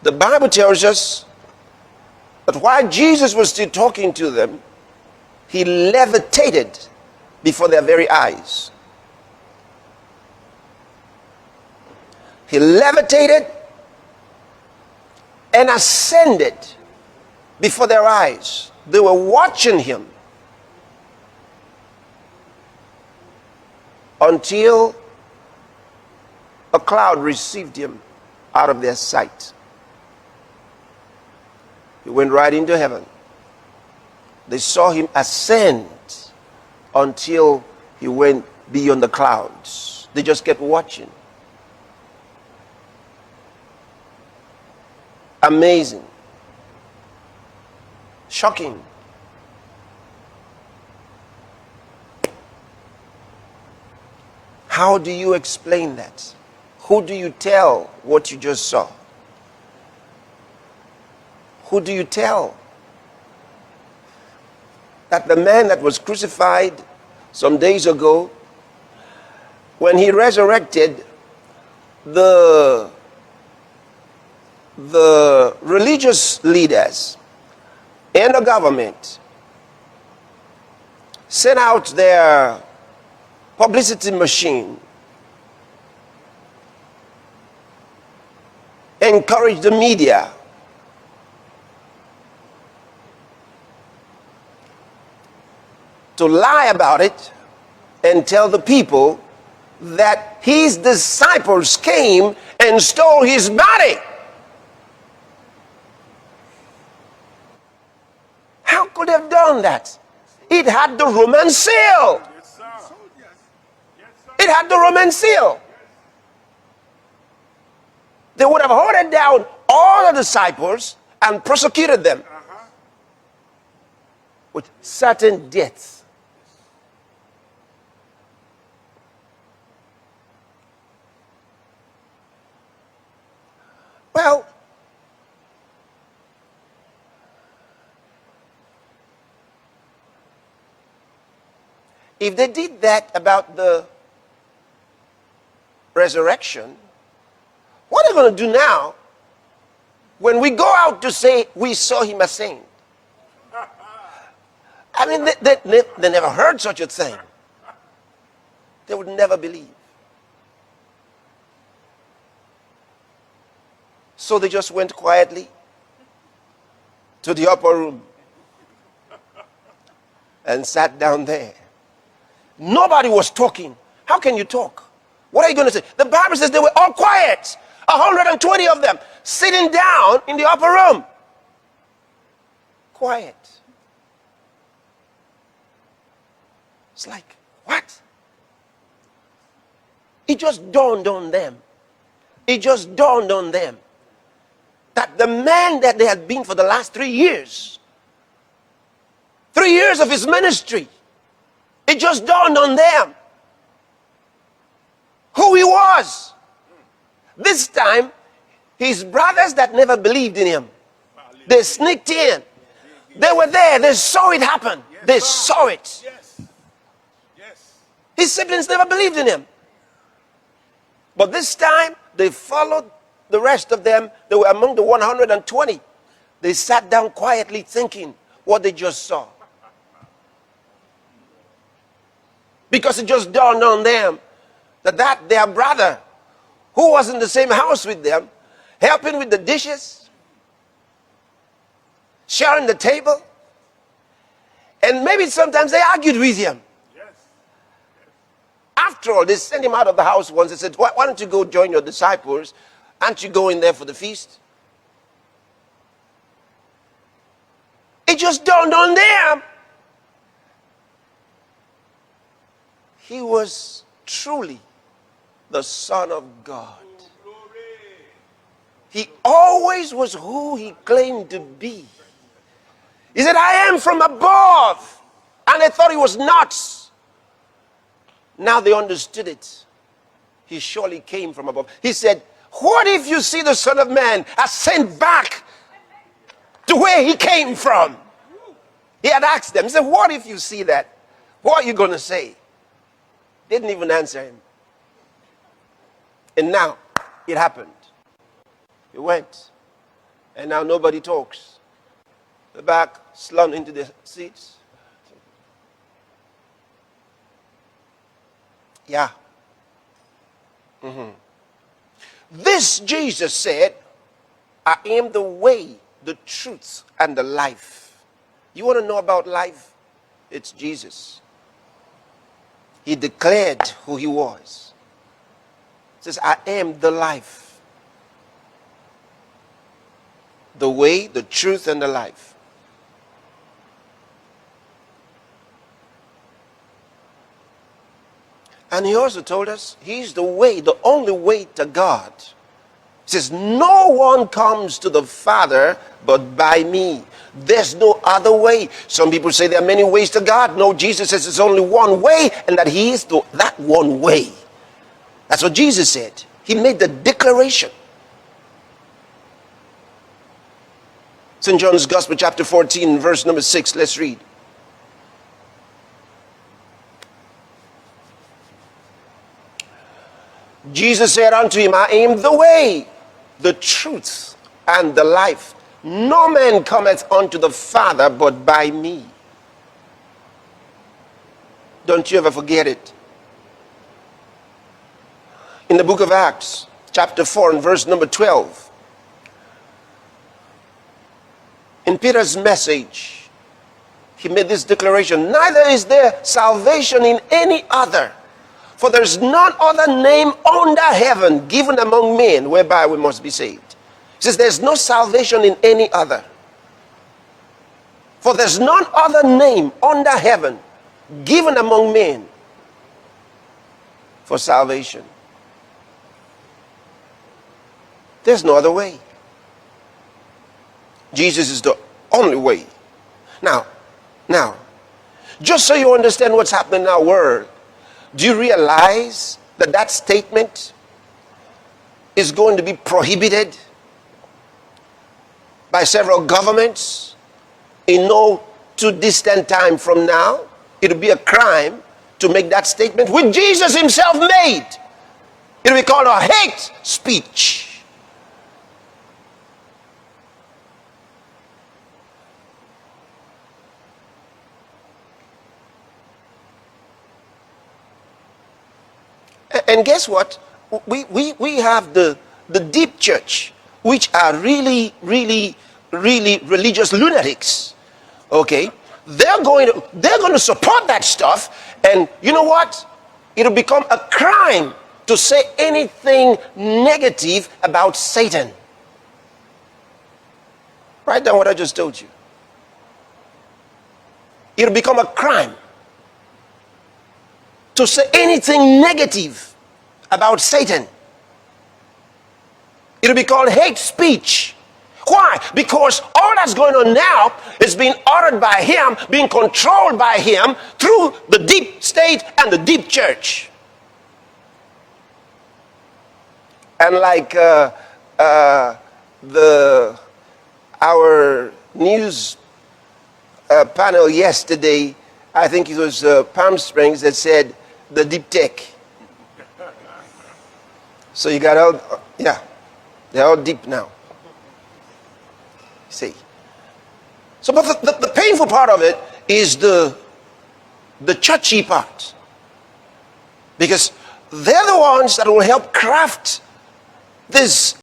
The Bible tells us that while Jesus was still talking to them, he levitated before their very eyes. He levitated and ascended before their eyes. They were watching him until a cloud received him out of their sight. He went right into heaven. They saw him ascend until he went beyond the clouds. They just kept watching. Amazing. Shocking. How do you explain that? Who do you tell what you just saw? Who do you tell that the man that was crucified some days ago, when he resurrected, the religious leaders and the government sent out their publicity machine, encouraged the media to lie about it and tell the people that his disciples came and stole his body. How could they have done that? It had the Roman seal. It had the Roman seal. They would have hunted down all the disciples and prosecuted them with certain deaths. Well, if they did that about the resurrection, what are they going to do now when we go out to say we saw him ascend? I mean, they never heard such a thing. They would never believe. So they just went quietly to the upper room and sat down there. Nobody was talking. How can you talk? What are you going to say? The Bible says they were all quiet. 120 of them sitting down in the upper room. Quiet. It's like, what? It just dawned on them. It just dawned on them that the man that they had been for the last 3 years, 3 years of his ministry, it just dawned on them who he was. This time, his brothers that never believed in him, they sneaked in. They were there. They saw it happen. They saw it. His siblings never believed in him. But this time, they followed the rest of them. They were among the 120. They sat down quietly thinking what they just saw. Because it just dawned on them that their brother, who was in the same house with them, helping with the dishes, sharing the table, and maybe sometimes they argued with him. After all, they sent him out of the house once. They said, why don't you go join your disciples? Aren't you going there for the feast? It just dawned on them. He was truly the Son of God. He always was who he claimed to be. He said, I am from above. And they thought he was nuts. Now they understood it. He surely came from above. He said, what if you see the Son of Man ascend back to where he came from? He had asked them, he said, what if you see that? What are you going to say? Didn't even answer him. And now it happened. He went And now nobody talks. The back slumped into the seats. Yeah. This Jesus said, I am the way, the truth, and the life. You want to know about life? It's Jesus. He declared who he was. He says, I am the life. The way, the truth, and the life. And he also told us he's the way, the only way to God. He says, no one comes to the Father but by me. There's no other way. Some people say there are many ways to God. No, Jesus says there's only one way, and that he is that one way. That's what Jesus said. He made the declaration. St. John's Gospel, chapter 14, verse number 6. Let's read. Jesus said unto him, I am the way, the truth, and the life. No man cometh unto the Father but by me. Don't you ever forget it. In the book of Acts, chapter 4 and verse number 12, in Peter's message, he made this declaration, neither is there salvation in any other, for there is none other name under heaven given among men whereby we must be saved. He says there's no salvation in any other. For there's none other name under heaven given among men for salvation. There's no other way. Jesus is the only way. Now, just so you understand what's happening in our world, do you realize that that statement is going to be prohibited by several governments in no too distant time from now? It'll be a crime to make that statement, which Jesus himself made. It'll be called a hate speech. And guess what? We have the deep church, which are really religious lunatics. Okay? They're going to support that stuff, and you know what? It'll become a crime to say anything negative about Satan. Write down what I just told you. It'll become a crime to say anything negative about Satan. It'll be called hate speech. Why? Because all that's going on now is being ordered by him, being controlled by him through the deep state and the deep church. And like our news panel yesterday, I think it was Palm Springs, that said the deep tech. So you got all, yeah, they're all deep now. See. So, but the painful part of it is the churchy part. Because they're the ones that will help craft this